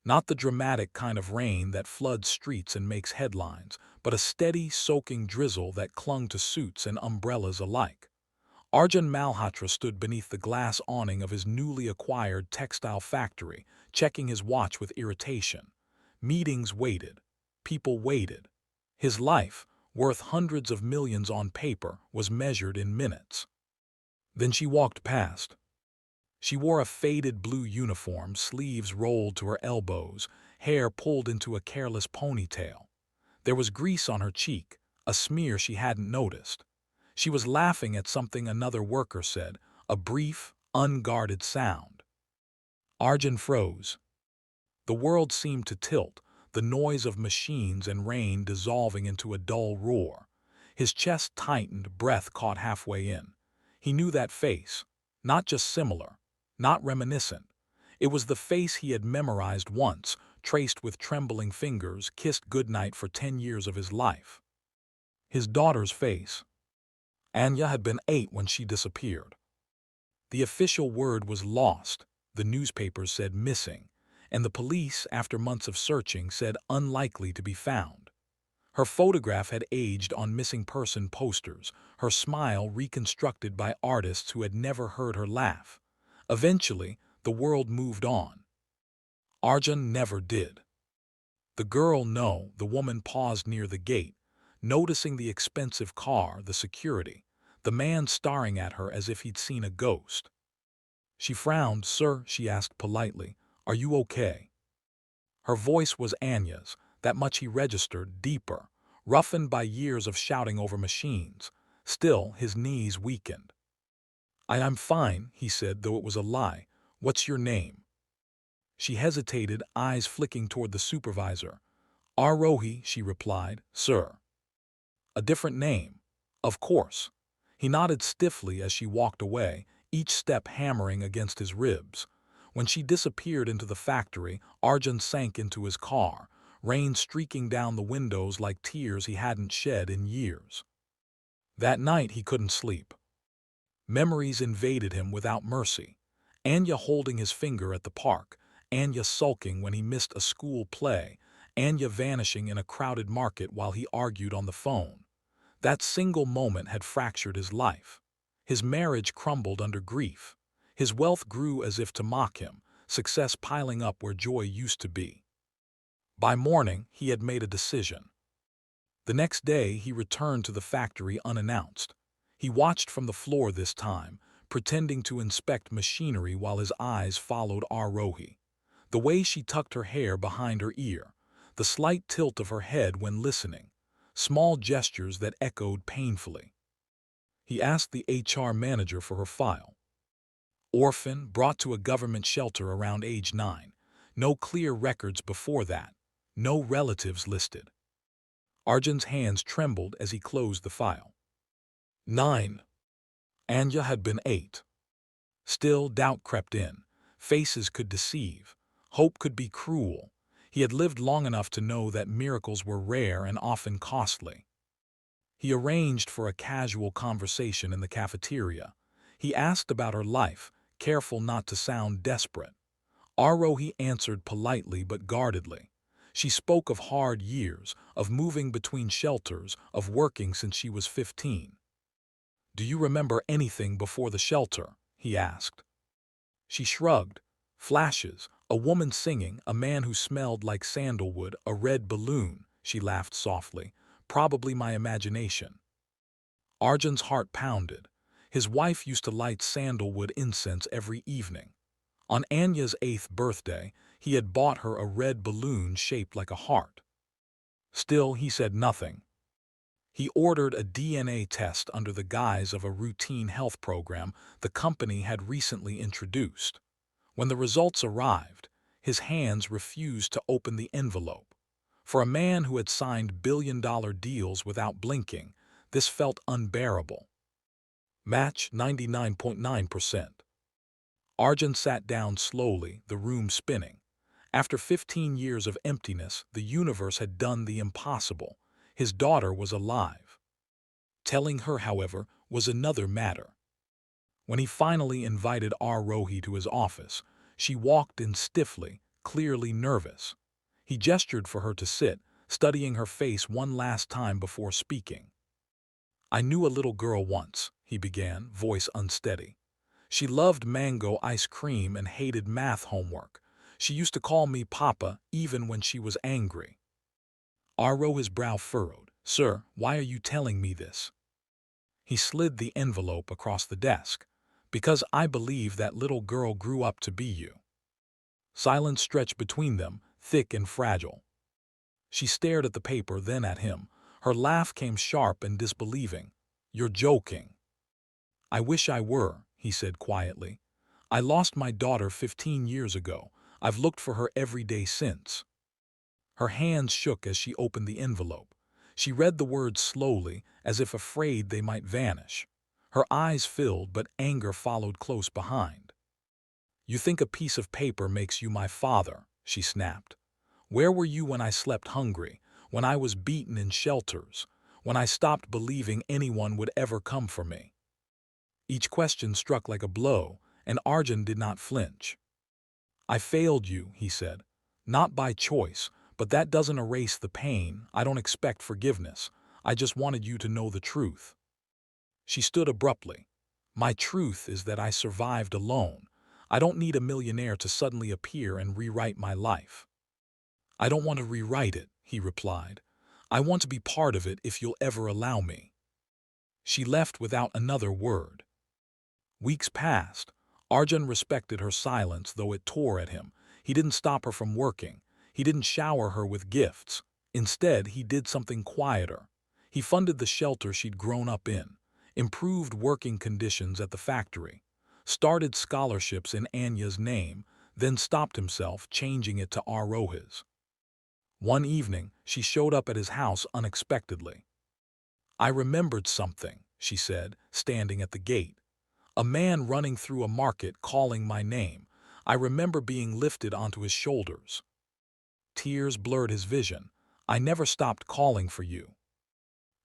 Not the dramatic kind of rain that floods streets and makes headlines, but a steady, soaking drizzle that clung to suits and umbrellas alike. Arjun Malhotra stood beneath the glass awning of his newly acquired textile factory, checking his watch with irritation. Meetings waited. People waited. His life, worth hundreds of millions on paper, was measured in minutes. Then she walked past. She wore a faded blue uniform, sleeves rolled to her elbows, hair pulled into a careless ponytail. There was grease on her cheek, a smear she hadn't noticed. She was laughing at something another worker said, a brief, unguarded sound. Arjun froze. The world seemed to tilt, the noise of machines and rain dissolving into a dull roar. His chest tightened, breath caught halfway in. He knew that face. Not just similar, not reminiscent. It was the face he had memorized once, traced with trembling fingers, kissed goodnight for 10 years of his life. His daughter's face. Anya had been 8 when she disappeared. The official word was lost, the newspapers said missing, and the police, after months of searching, said unlikely to be found. Her photograph had aged on missing person posters, her smile reconstructed by artists who had never heard her laugh. Eventually, the world moved on. Arjun never did. The girl, no, the woman paused near the gate, noticing the expensive car, the security, the man staring at her as if he'd seen a ghost. She frowned. "Sir," she asked politely, "are you okay?" Her voice was Anya's, that much he registered, deeper, roughened by years of shouting over machines. Still, his knees weakened. "I'm fine," he said, though it was a lie. "What's your name?" She hesitated, eyes flicking toward the supervisor. "Arohi," she replied. "Sir." A different name. Of course. He nodded stiffly as she walked away, each step hammering against his ribs. When she disappeared into the factory, Arjun sank into his car, rain streaking down the windows like tears he hadn't shed in years. That night he couldn't sleep. Memories invaded him without mercy. Anya holding his finger at the park, Anya sulking when he missed a school play, Anya vanishing in a crowded market while he argued on the phone. That single moment had fractured his life. His marriage crumbled under grief. His wealth grew as if to mock him, success piling up where joy used to be. By morning, he had made a decision. The next day, he returned to the factory unannounced. He watched from the floor this time, pretending to inspect machinery while his eyes followed Arohi. The way she tucked her hair behind her ear, the slight tilt of her head when listening, small gestures that echoed painfully. He asked the HR manager for her file. Orphan, brought to a government shelter around age 9. No clear records before that. No relatives listed. Arjun's hands trembled as he closed the file. 9. Anya had been 8. Still, doubt crept in. Faces could deceive. Hope could be cruel. He had lived long enough to know that miracles were rare and often costly. He arranged for a casual conversation in the cafeteria. He asked about her life, careful not to sound desperate. Arohi answered politely but guardedly. She spoke of hard years, of moving between shelters, of working since she was 15. "Do you remember anything before the shelter?" he asked. She shrugged. Flashes, a woman singing, a man who smelled like sandalwood, a red balloon, she laughed softly. "Probably my imagination." Arjun's heart pounded. His wife used to light sandalwood incense every evening. On Anya's 8th birthday, he had bought her a red balloon shaped like a heart. Still, he said nothing. He ordered a DNA test under the guise of a routine health program the company had recently introduced. When the results arrived, his hands refused to open the envelope. For a man who had signed billion-dollar deals without blinking, this felt unbearable. Match 99.9%. Arjun sat down slowly, the room spinning. After 15 years of emptiness, the universe had done the impossible. His daughter was alive. Telling her, however, was another matter. When he finally invited Arohi to his office, she walked in stiffly, clearly nervous. He gestured for her to sit, studying her face one last time before speaking. "I knew a little girl once," he began, voice unsteady. "She loved mango ice cream and hated math homework. She used to call me Papa even when she was angry." His brow furrowed. "Sir, why are you telling me this?" He slid the envelope across the desk. "Because I believe that little girl grew up to be you." Silence stretched between them, thick and fragile. She stared at the paper, then at him. Her laugh came sharp and disbelieving. "You're joking." "I wish I were," he said quietly. "I lost my daughter 15 years ago. I've looked for her every day since." Her hands shook as she opened the envelope. She read the words slowly, as if afraid they might vanish. Her eyes filled, but anger followed close behind. "You think a piece of paper makes you my father," she snapped. "Where were you when I slept hungry, when I was beaten in shelters, when I stopped believing anyone would ever come for me?" Each question struck like a blow, and Arjun did not flinch. "I failed you," he said. "Not by choice, but that doesn't erase the pain. I don't expect forgiveness. I just wanted you to know the truth." She stood abruptly. "My truth is that I survived alone. I don't need a millionaire to suddenly appear and rewrite my life." "I don't want to rewrite it," he replied. "I want to be part of it if you'll ever allow me." She left without another word. Weeks passed. Arjun respected her silence, though it tore at him. He didn't stop her from working. He didn't shower her with gifts. Instead, he did something quieter. He funded the shelter she'd grown up in, improved working conditions at the factory, started scholarships in Anya's name, then stopped himself, changing it to Aroha's. One evening, she showed up at his house unexpectedly. "I remembered something," she said, standing at the gate. "A man running through a market calling my name. I remember being lifted onto his shoulders." Tears blurred his vision. "I never stopped calling for you."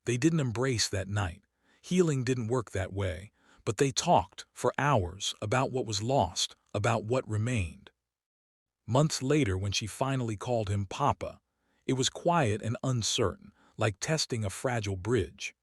They didn't embrace that night. Healing didn't work that way. But they talked, for hours, about what was lost, about what remained. Months later, when she finally called him Papa, it was quiet and uncertain, like testing a fragile bridge.